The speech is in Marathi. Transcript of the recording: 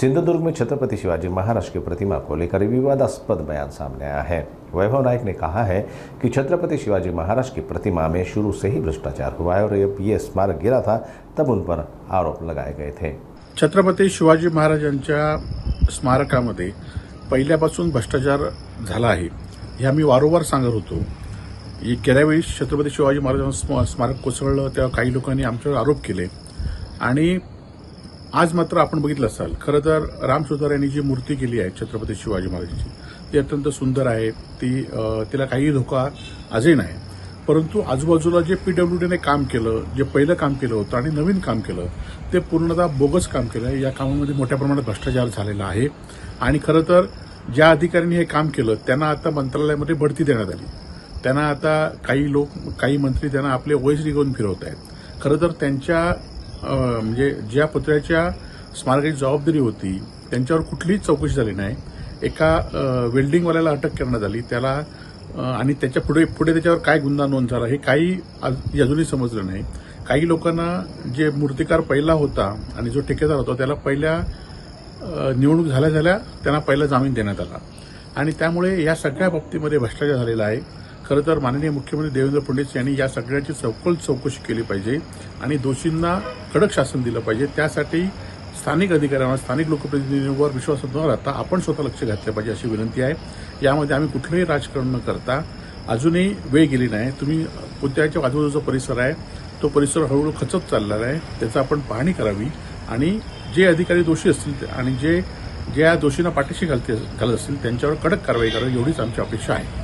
सिंधुदुर्ग में छत्रपति शिवाजी महाराज की प्रतिमा को लेकर विवादास्पद बयान सामने आया है। वैभव नायक ने कहा है कि छत्रपति शिवाजी महाराज की प्रतिमा में शुरू से ही भ्रष्टाचार हुआ है और जब ये स्मारक गिरा था तब उन पर आरोप लगाए गए थे। छत्रपती शिवाजी महाराजांच्या स्मारकामध्ये पहिल्यापासून भ्रष्टाचार झाला आहे हे आम्ही वारंवार सांगत होतो। गेल्या वेळी छत्रपती शिवाजी महाराजांचं स्मारक कोसळलं तेव्हा काही लोकांनी आमच्यावर आरोप केले आणि आज मात्र आपण बघितलं असाल खरं तर राम सुतार यांनी जी मूर्ती केली आहे छत्रपती शिवाजी महाराजांची ती अत्यंत सुंदर आहे। तिला काही धोका आजही नाही, परंतु आजूबाजूला जे पीडब्ल्यूडीने काम केलं, जे पहिलं काम केलं होतं आणि नवीन काम केलं ते पूर्णतः बोगस काम केलं आहे। या कामामध्ये मोठ्या प्रमाणात भ्रष्टाचार झालेला आहे आणि खरं तर ज्या अधिकाऱ्यांनी हे काम केलं त्यांना आता मंत्रालयामध्ये बढती देण्यात आली। त्यांना आता काही मंत्री त्यांना आपले ओएसडी घेऊन फिरवत आहेत। खरं तर त्यांच्या म्हणजे ज्या पुतळ्याच्या स्मारकाची जबाबदारी होती त्यांच्यावर कुठलीच चौकशी झाली नाही। एका वेल्डिंगवाल्याला अटक करण्यात आली त्याला आणि त्याच्या पुढे त्याच्यावर काय गुन्हा नोंद झाला हे काही अजूनही समजलं नाही। काही लोकांना जे मूर्तिकार पहिला होता आणि जो ठेकेदार होता त्याला पहिल्या निवडणूक झाल्या त्यांना पहिला जामीन देण्यात आला आणि त्यामुळे या सगळ्या बाबतीमध्ये भ्रष्टाचार झालेला आहे। खरं तर माननीय मुख्यमंत्री देवेंद्र फडणवीस यांनी या सगळ्याची सखोल चौकशी केली पाहिजे आणि दोषींना कडक शासन दिलं पाहिजे। त्यासाठी स्थानिक अधिकाऱ्यांवर, स्थानिक लोकप्रतिनिधींवर विश्वास न राहता आपण स्वतः लक्ष घातलं पाहिजे अशी विनंती आहे। यामध्ये आम्ही कुठलंही राजकारण न करता अजूनही वेळ गेली नाही। तुम्ही पुतळ्याच्या आजूबाजूचा परिसर आहे तो परिसर हळूहळू खचत चाललेला आहे, त्याचा आपण पाहणी करावी आणि जे अधिकारी दोषी असतील आणि जे दोषींना पाठीशी घालत असतील त्यांच्यावर कडक कारवाई करावी एवढीच आमची अपेक्षा आहे।